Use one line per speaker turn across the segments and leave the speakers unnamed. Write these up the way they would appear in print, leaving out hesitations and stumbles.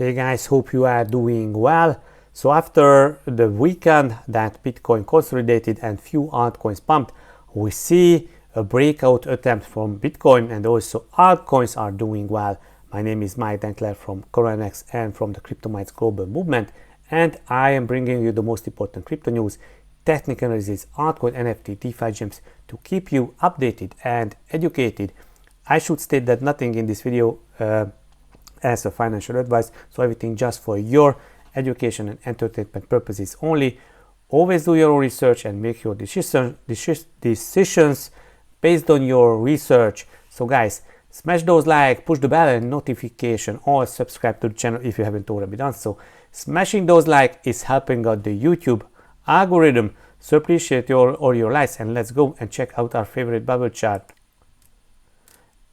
Hey guys, hope you are doing well. So after the weekend that Bitcoin consolidated and few altcoins pumped, we see a breakout attempt from Bitcoin, and also altcoins are doing well. My name is Mike Denkler from CorionX and from the CryptoMinds Global movement, and I am bringing you the most important crypto news, technical analysis, altcoin, NFT, DeFi gems to keep you updated and educated. I should state that nothing in this video as a financial advice, so everything just for your education and entertainment purposes only. Always do your own research and make your decisions based on your research. So guys, smash those like, push the bell and notification, or subscribe to the channel if you haven't already done so. Smashing those like is helping out the YouTube algorithm, so appreciate all your likes, and let's go and check out our favorite bubble chart.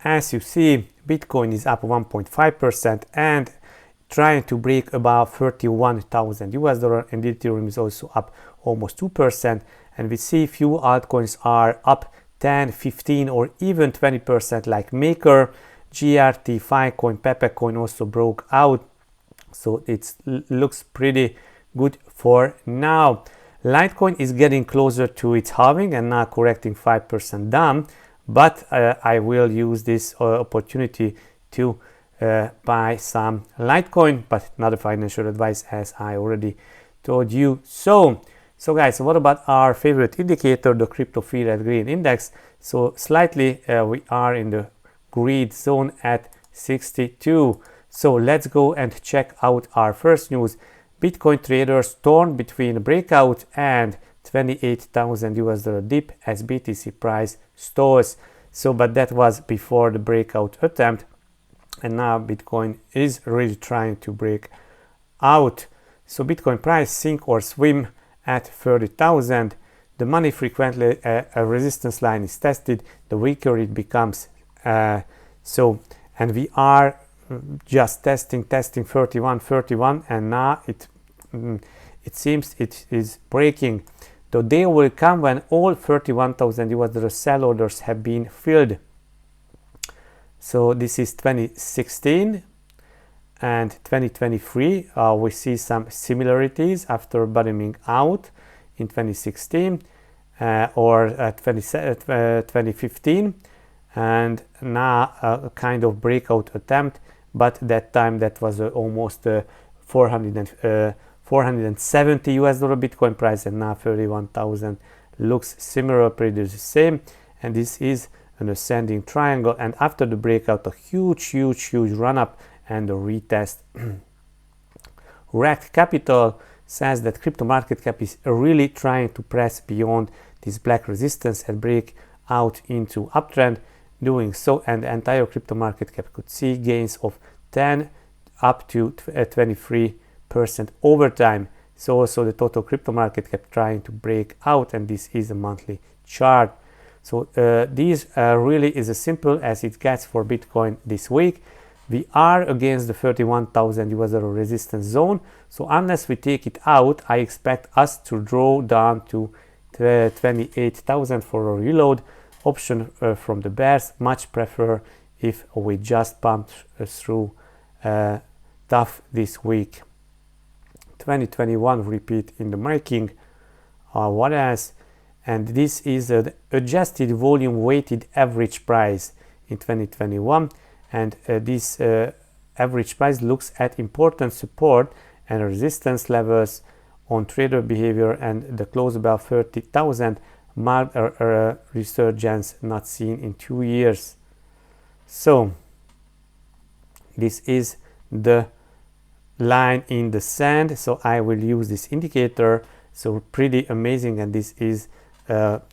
As you see, Bitcoin is up 1.5% and trying to break above 31,000 US dollar, and Ethereum is also up almost 2%, and we see few altcoins are up 10, 15 or even 20%, like Maker, GRT, Filecoin, Peppercoin also broke out, so it looks pretty good for now. Litecoin is getting closer to its halving and now correcting 5% down, but I will use this opportunity to buy some Litecoin, but not a financial advice as I already told you so. So guys, what about our favorite indicator, the crypto fear at green index? So slightly we are in the green zone at 62. So let's go and check out our first news. Bitcoin traders torn between breakout and 28,000 US dollar dip as BTC price stalls. So but that was before the breakout attempt, and now Bitcoin is really trying to break out. So Bitcoin price sink or swim at 30,000. The money frequently a resistance line is tested, the weaker it becomes. And we are just testing 31, and now it seems it is breaking. The day will come when all 31,000 US dollar sell orders have been filled. So this is 2016 and 2023. We see some similarities after bottoming out in 2016 or 2015, and now a kind of breakout attempt, but that time that was almost 470 US dollar Bitcoin price, and now 31,000 looks similar, pretty the same, and this is an ascending triangle, and after the breakout a huge run up and a retest. Wrecked Capital says that crypto market cap is really trying to press beyond this black resistance and break out into uptrend. Doing so, and the entire crypto market cap could see gains of 10 up to 23% over time. So also the total crypto market cap trying to break out, and this is a monthly chart. So these really is as simple as it gets for Bitcoin this week. We are against the 31,000 US dollar resistance zone, so unless we take it out, I expect us to draw down to 28,000 for a reload option from the bears. Much prefer if we just pump through tough this week. 2021 repeat in the making. What else? And this is an adjusted volume weighted average price in 2021, and this average price looks at important support and resistance levels on trader behavior, and the close above 30,000 marked a resurgence not seen in 2 years. So this is the line in the sand, so I will use this indicator. So pretty amazing, and this is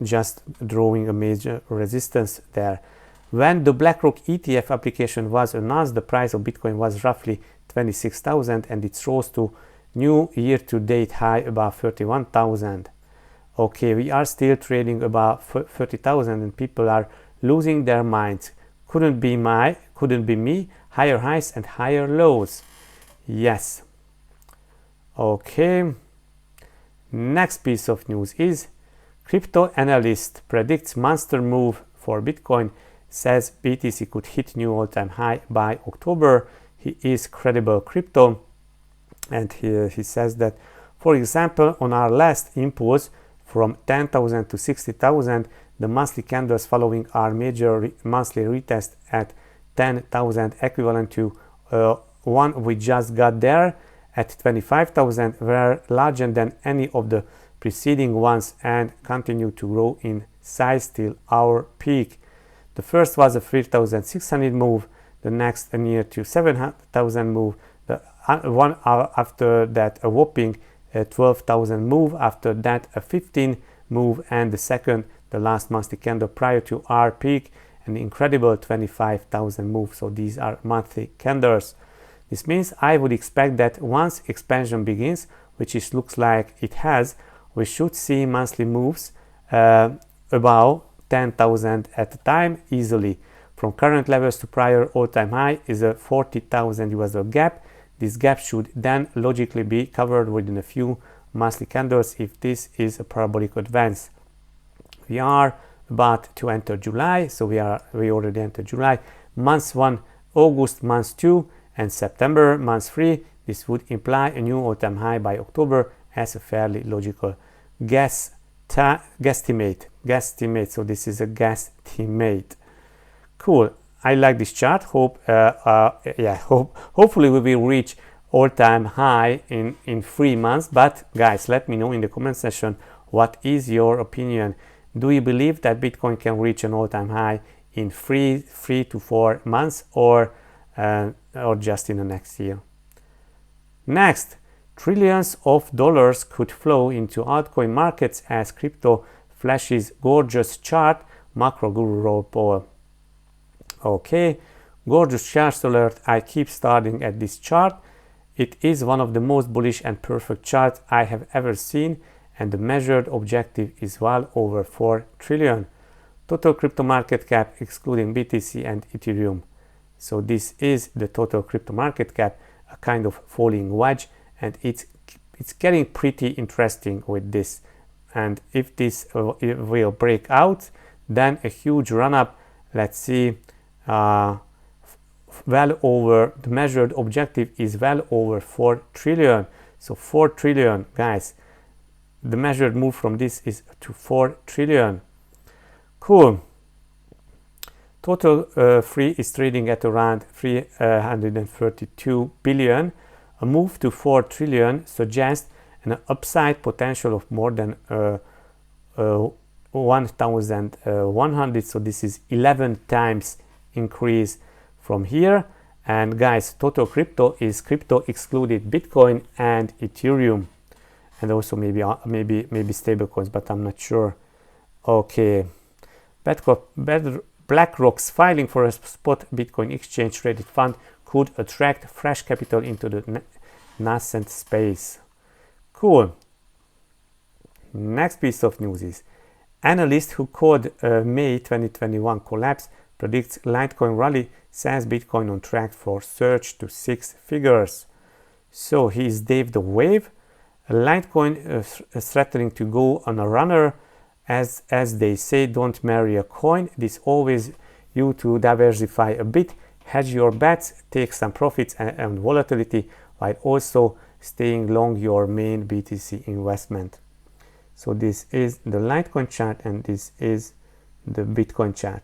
just drawing a major resistance there. When the BlackRock ETF application was announced, the price of Bitcoin was roughly 26,000, and it rose to new year-to-date high above 31,000. Okay, we are still trading about 30,000, and people are losing their minds. Couldn't be me. Higher highs and higher lows. Yes. Okay. Next piece of news is crypto analyst predicts monster move for Bitcoin, says BTC could hit new all-time high by October. he is Credible Crypto, and he says that, for example, on our last impulse from 10,000 to 60,000, the monthly candles following our major monthly retest at 10,000, equivalent to one we just got there at 25,000, were larger than any of the preceding ones and continue to grow in size till our peak. The first was a 3,600 move, the next a near to 7,000 move, the one after that a whopping 12,000 move, after that a 15 move, and the second, the last monthly candle prior to our peak, an incredible 25,000 move. So these are monthly candles. This means I would expect that once expansion begins, which it looks like it has, we should see monthly moves above 10,000 at a time easily. From current levels to prior all-time high is a 40,000 US dollar gap. This gap should then logically be covered within a few monthly candles if this is a parabolic advance. We are about to enter July, so we already entered July. Month 1, August, month 2, and September, month 3. This would imply a new all-time high by October as a fairly logical guesstimate. So this is a guesstimate. Cool. I like this chart. Hopefully we will reach all-time high in 3 months. But guys, let me know in the comment section, what is your opinion? Do you believe that Bitcoin can reach an all-time high in 3 to 4 months, or just in the next year? Next, trillions of dollars could flow into altcoin markets as crypto flashes gorgeous chart, macro guru Roll Paul. Okay, gorgeous chart alert. I keep starting at this chart. It is one of the most bullish and perfect charts I have ever seen, and the measured objective is well over 4 trillion. Total crypto market cap excluding BTC and Ethereum. So this is the total crypto market cap, a kind of falling wedge, and it's getting pretty interesting with this. And if this will break out, then a huge run up. Let's see, well over, the measured objective is well over 4 trillion. So 4 trillion, guys. The measured move from this is to 4 trillion. Cool. Total free is trading at around 332 billion. A move to 4 trillion suggests an upside potential of more than 1,100. So this is 11 times increase from here. And guys, total crypto is crypto excluded Bitcoin and Ethereum, and also maybe stable coins, but I'm not sure. Okay, BlackRock's filing for a spot Bitcoin exchange traded fund could attract fresh capital into the nascent space. Cool. Next piece of news is analyst who called May 2021 collapse predicts Litecoin rally, says Bitcoin on track for surge to 6 figures. So he's Dave the Wave. Litecoin is threatening to go on a runner. As they say, don't marry a coin. This always you to diversify a bit, hedge your bets, take some profits and volatility, while also staying long your main BTC investment. So this is the Litecoin chart, and this is the Bitcoin chart.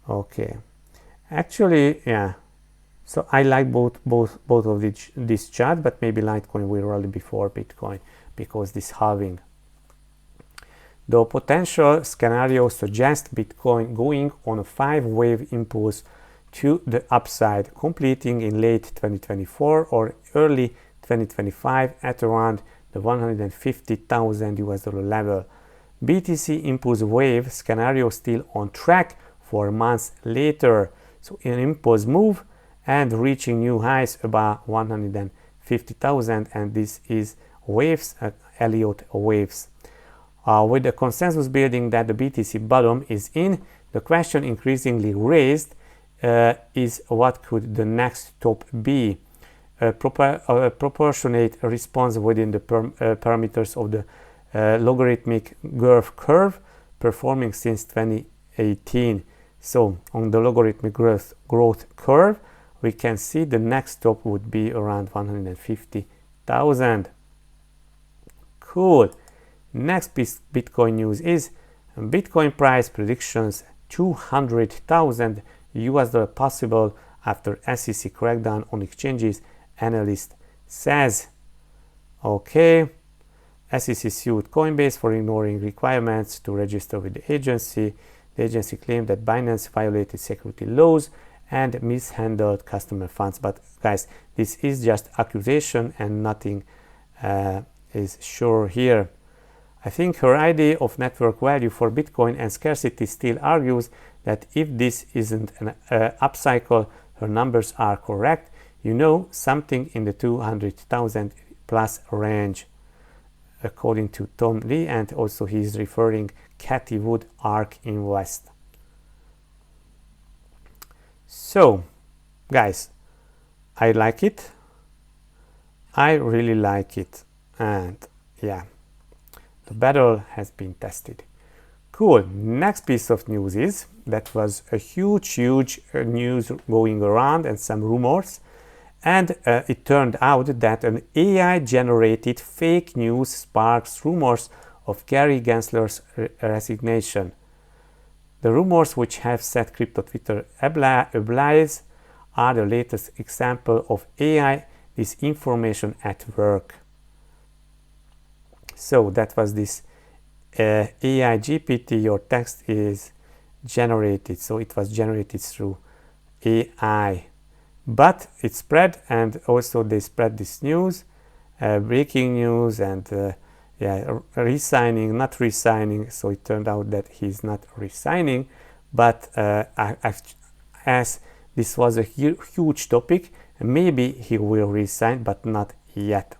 Okay, actually, yeah. So I like both of this chart, but maybe Litecoin will rally before Bitcoin because this halving. The potential scenario suggests Bitcoin going on a 5-wave impulse to the upside, completing in late 2024 or early 2025 at around the 150,000 US dollar level. BTC impulse wave scenario still on track for months later. So an impulse move and reaching new highs above 150,000, and this is waves, Elliott waves. With the consensus building that the BTC bottom is in, the question increasingly raised is what could the next top be? A proportionate response within the parameters of the logarithmic growth curve performing since 2018. So on the logarithmic growth curve, we can see the next stop would be around 150,000. Cool. Next piece Bitcoin news is Bitcoin price predictions 200,000 US dollar possible after SEC crackdown on exchanges, analyst says. Okay. SEC sued Coinbase for ignoring requirements to register with the agency. The agency claimed that Binance violated security laws and mishandled customer funds. But guys, this is just accusation and nothing is sure here. I think her idea of network value for Bitcoin and scarcity still argues that if this isn't an upcycle, her numbers are correct. You know, something in the 200,000 plus range, according to Tom Lee, and also he's referring Cathy Wood, ARK Invest. So, guys, I like it. I really like it, and yeah, the battle has been tested. Cool. Next piece of news is that was a huge news going around and some rumors, and it turned out that an AI generated fake news sparks rumors of Gary Gensler's resignation. The rumors, which have set crypto Twitter ablaze, are the latest example of AI disinformation at work. So that was this AI GPT. Your text is generated, so it was generated through AI, but it spread, and also they spread this news, breaking news, and yeah, resigning, not resigning. So it turned out that he's not resigning, but as this was a huge topic, maybe he will resign, but not yet.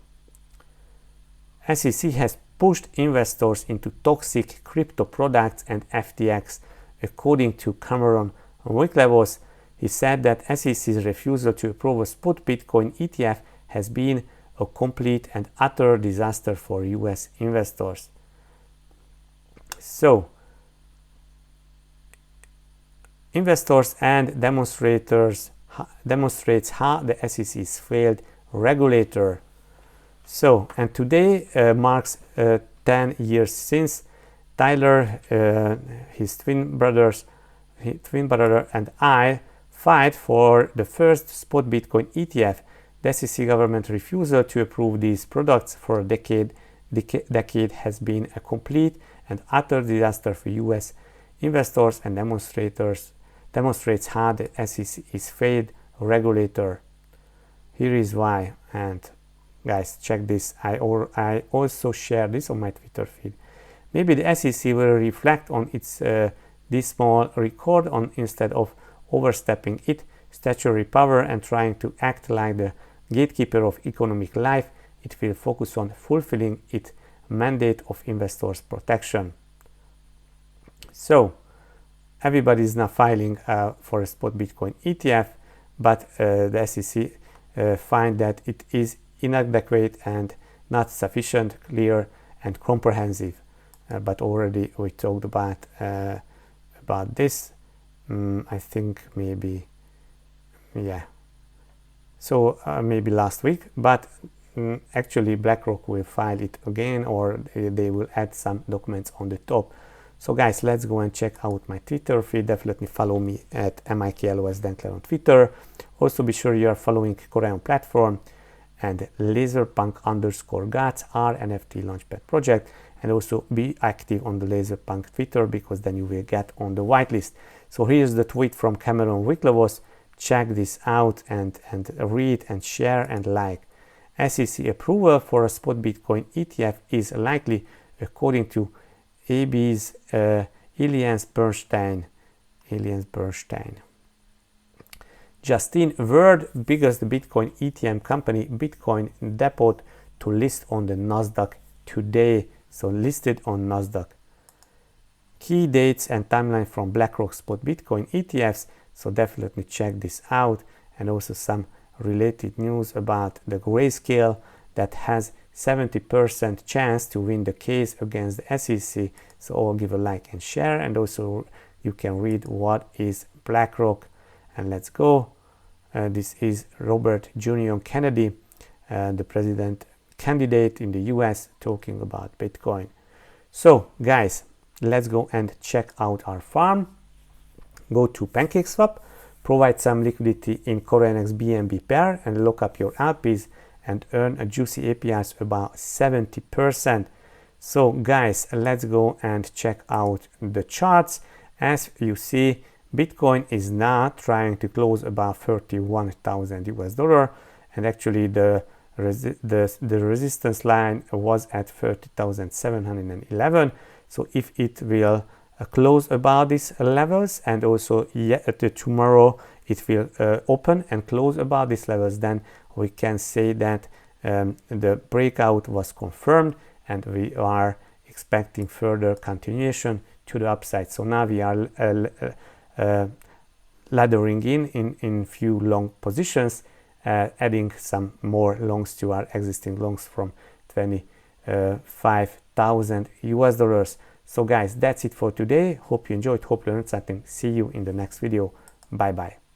SEC has pushed investors into toxic crypto products and FTX, according to Cameron Winklevoss. He said that SEC's refusal to approve a spot Bitcoin ETF has been a complete and utter disaster for US investors. So, investors and demonstrates how the SEC is failed regulator. So, and today marks 10 years since Tyler, his twin brother and I fight for the first spot Bitcoin ETF. The SEC government refusal to approve these products for a decade has been a complete and utter disaster for US investors and demonstrates how the SEC is failed regulator. Here is why, and guys, check this. I also share this on my Twitter feed. Maybe the SEC will reflect on its this small record on instead of overstepping its statutory power and trying to act like the gatekeeper of economic life. It will focus on fulfilling its mandate of investors' protection. So, everybody is now filing for a spot Bitcoin ETF, but the SEC find that it is inadequate and not sufficient, clear, and comprehensive. But already we talked about this. I think maybe, yeah. So maybe last week, but actually BlackRock will file it again, or they will add some documents on the top. So guys, let's go and check out my Twitter feed. Definitely follow me at MIKLOSDenkler on Twitter. Also be sure you are following Corion platform and laserpunk_gods, our NFT launchpad project, and also be active on the Laserpunk Twitter, because then you will get on the whitelist. So here's the tweet from Cameron Winklevoss. Check this out and read and share and like. SEC approval for a spot Bitcoin ETF is likely, according to AB's Elias Bernstein. Justine Word, biggest Bitcoin ETM company, Bitcoin Depot, to list on the Nasdaq today. So listed on Nasdaq. Key dates and timeline from BlackRock spot Bitcoin ETFs. So definitely check this out, and also some related news about the Grayscale that has 70% chance to win the case against the SEC. So all give a like and share, and also you can read what is BlackRock. And let's go. This is Robert Junior Kennedy, the president candidate in the US, talking about Bitcoin. So guys, let's go and check out our farm. Go to PancakeSwap, provide some liquidity in CorionX BNB pair and lock up your LPs and earn a juicy APRs about 70%. So guys, let's go and check out the charts. As you see, Bitcoin is now trying to close above 31,000 US dollar, and actually the resistance line was at 30,711. So if it will close above these levels, and also tomorrow it will open and close above these levels, then we can say that the breakout was confirmed, and we are expecting further continuation to the upside. So now we are laddering in few long positions, adding some more longs to our existing longs from 25,000 US dollars. So guys, that's it for today. Hope you enjoyed, hope you learned something. See you in the next video. Bye bye.